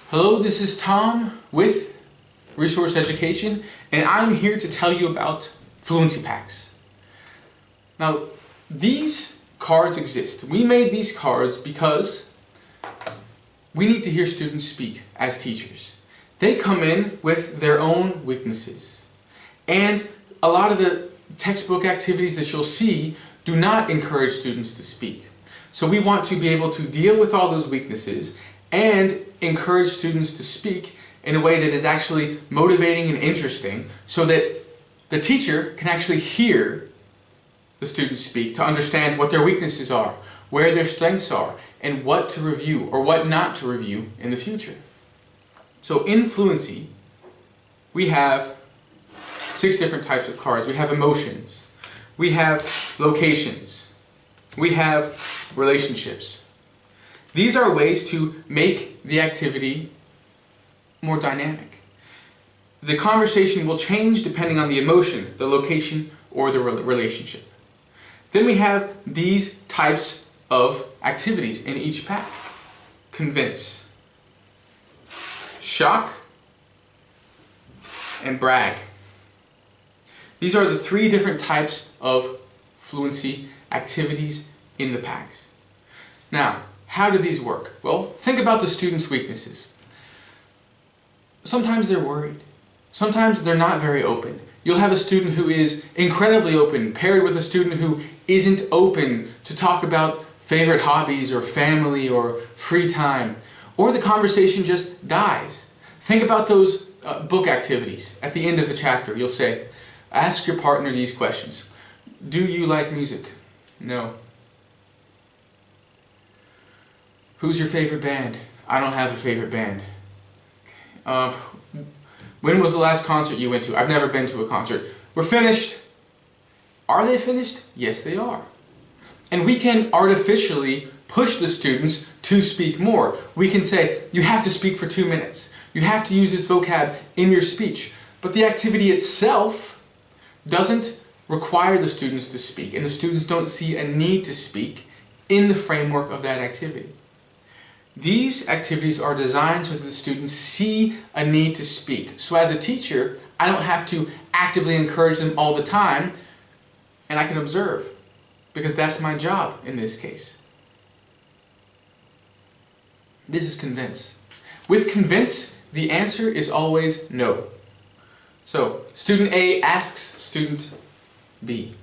Hello, this is Tom with Resource Education, and I'm here to tell you about Fluency Packs. Now, these cards exist. We made these cards because we need to hear students speak as teachers. They come in with their own weaknesses, and a lot of the textbook activities that you'll see do not encourage students to speak. So we want to be able to deal with all those weaknesses and encourage students to speak in a way that is actually motivating and interesting so that the teacher can actually hear the students speak to understand what their weaknesses are, where their strengths are, and what to review or what not to review in the future. So in Fluency, we have 6 different types of cards. We have emotions, we have locations, we have relationships. These are ways to make the activity more dynamic. The conversation will change depending on the emotion, the location, or the relationship. Then we have these types of activities in each pack. Convince, shock, and brag. These are the 3 different types of fluency activities in the packs. Now, how do these work? Well, think about the students' weaknesses. Sometimes they're worried. Sometimes they're not very open. You'll have a student who is incredibly open paired with a student who isn't open to talk about favorite hobbies or family or free time. Or the conversation just dies. Think about those book activities. At the end of the chapter, you'll say, ask your partner these questions. Do you like music? No. Who's your favorite band? I don't have a favorite band. When was the last concert you went to? I've never been to a concert. We're finished. Are they finished? Yes, they are. And we can artificially push the students to speak more. We can say, you have to speak for 2 minutes. You have to use this vocab in your speech. But the activity itself doesn't require the students to speak, and the students don't see a need to speak in the framework of that activity. These activities are designed so that the students see a need to speak. So as a teacher, I don't have to actively encourage them all the time, and I can observe, because that's my job in this case. This is convince. With convince, the answer is always no. So, student A asks student B,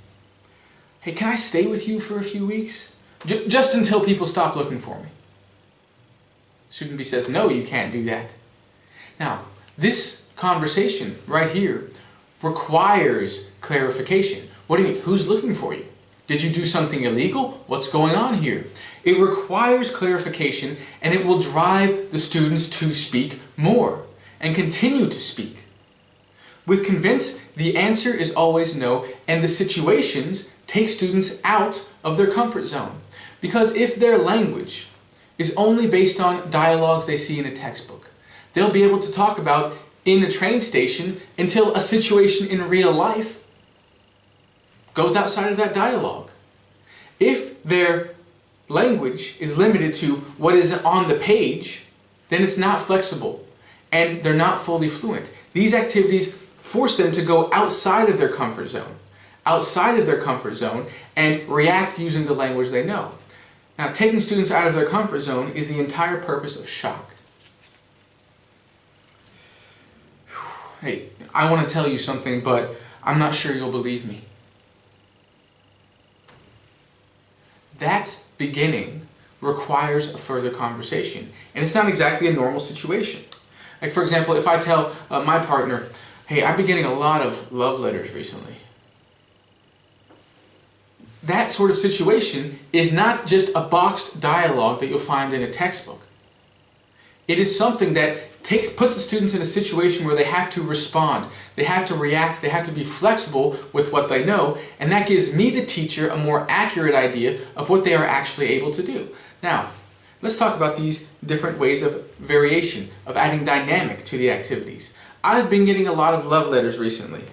hey, can I stay with you for a few weeks? Just until people stop looking for me. Student B says, no, you can't do that. Now, this conversation right here requires clarification. What do you mean? Who's looking for you? Did you do something illegal? What's going on here? It requires clarification, and it will drive the students to speak more and continue to speak. With convince, the answer is always no, and the situations take students out of their comfort zone. Because if their language is only based on dialogues they see in a textbook, they'll be able to talk about in a train station until a situation in real life goes outside of that dialogue. If their language is limited to what is on the page, then it's not flexible and they're not fully fluent. These activities force them to go outside of their comfort zone, and react using the language they know. Now, taking students out of their comfort zone is the entire purpose of shock. Hey, I want to tell you something, but I'm not sure you'll believe me. That beginning requires a further conversation, and it's not exactly a normal situation. Like, for example, if I tell my partner, hey, I've been getting a lot of love letters recently. That sort of situation is not just a boxed dialogue that you'll find in a textbook. It is something that puts the students in a situation where they have to respond, they have to react, they have to be flexible with what they know, and that gives me, the teacher, a more accurate idea of what they are actually able to do. Now, let's talk about these different ways of variation, of adding dynamic to the activities. I've been getting a lot of love letters recently.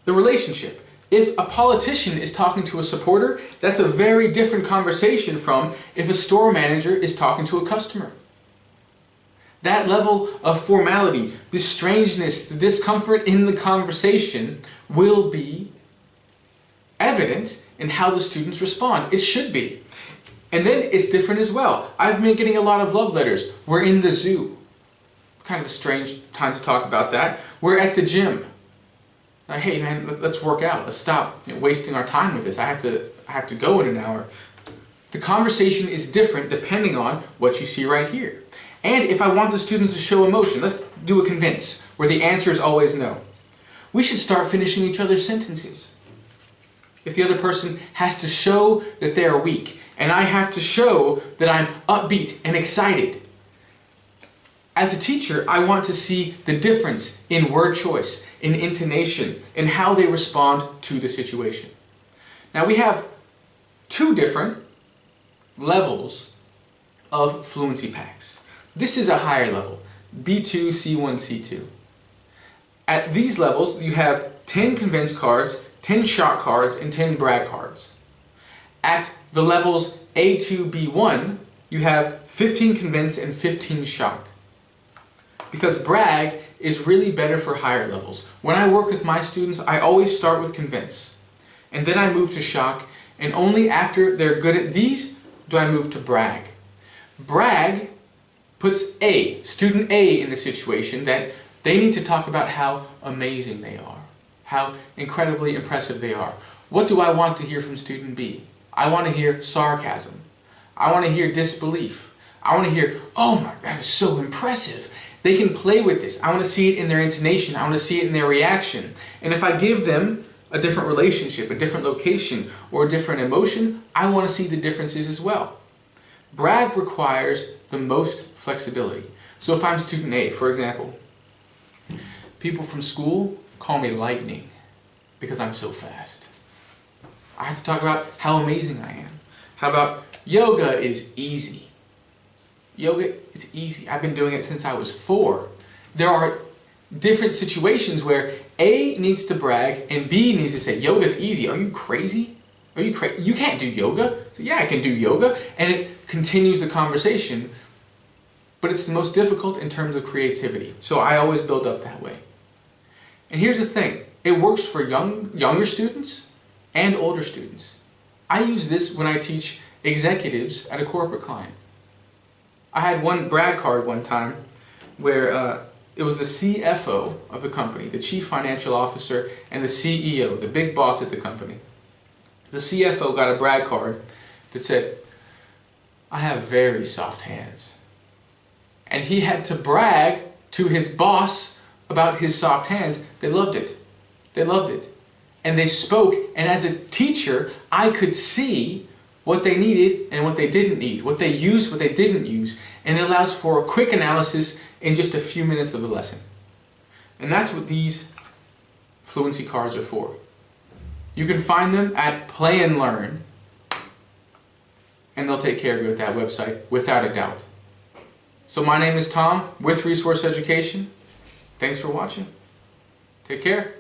The relationship. If a politician is talking to a supporter, that's a very different conversation from if a store manager is talking to a customer. That level of formality, the strangeness, the discomfort in the conversation will be evident in how the students respond. It should be. And then it's different as well. I've been getting a lot of love letters. We're in the zoo. Kind of a strange time to talk about that. We're at the gym. Like, hey man, let's work out. Let's stop wasting our time with this. I have to go in an hour. The conversation is different depending on what you see right here. And if I want the students to show emotion, let's do a convince, where the answer is always no. We should start finishing each other's sentences. If the other person has to show that they are weak, and I have to show that I'm upbeat and excited. As a teacher, I want to see the difference in word choice, in intonation, in how they respond to the situation. Now we have two different levels of Fluency Packs. This is a higher level, B2, C1, C2. At these levels, you have 10 convince cards, 10 shock cards, and 10 brag cards. At the levels A2, B1, you have 15 convince and 15 shock. Because brag is really better for higher levels. When I work with my students, I always start with convince. And then I move to shock, and only after they're good at these do I move to brag. Brag puts student A in the situation that they need to talk about how amazing they are, how incredibly impressive they are. What do I want to hear from student B? I want to hear sarcasm. I want to hear disbelief. I want to hear, oh my, that is so impressive. They can play with this. I want to see it in their intonation. I want to see it in their reaction. And if I give them a different relationship, a different location, or a different emotion, I want to see the differences as well. Brag requires the most flexibility. So if I'm student A, for example, people from school call me lightning because I'm so fast. I have to talk about how amazing I am. How about yoga is easy? Yoga is easy. I've been doing it since I was 4. There are different situations where A needs to brag and B needs to say, yoga's easy. Are you crazy? Are you crazy? You can't do yoga. So yeah, I can do yoga. And it continues the conversation, but it's the most difficult in terms of creativity. So I always build up that way. And here's the thing. It works for younger students and older students. I use this when I teach executives at a corporate client. I had one brag card one time where it was the CFO of the company, the Chief Financial Officer, and the CEO, the big boss at the company. The CFO got a brag card that said, I have very soft hands. And he had to brag to his boss about his soft hands. They loved it. They loved it. And they spoke, and as a teacher, I could see what they needed and what they didn't need, what they used, what they didn't use, and it allows for a quick analysis in just a few minutes of the lesson. And that's what these fluency cards are for. You can find them at Play and Learn, and they'll take care of you at that website without a doubt. So my name is Tom with Resource Education. Thanks for watching. Take care.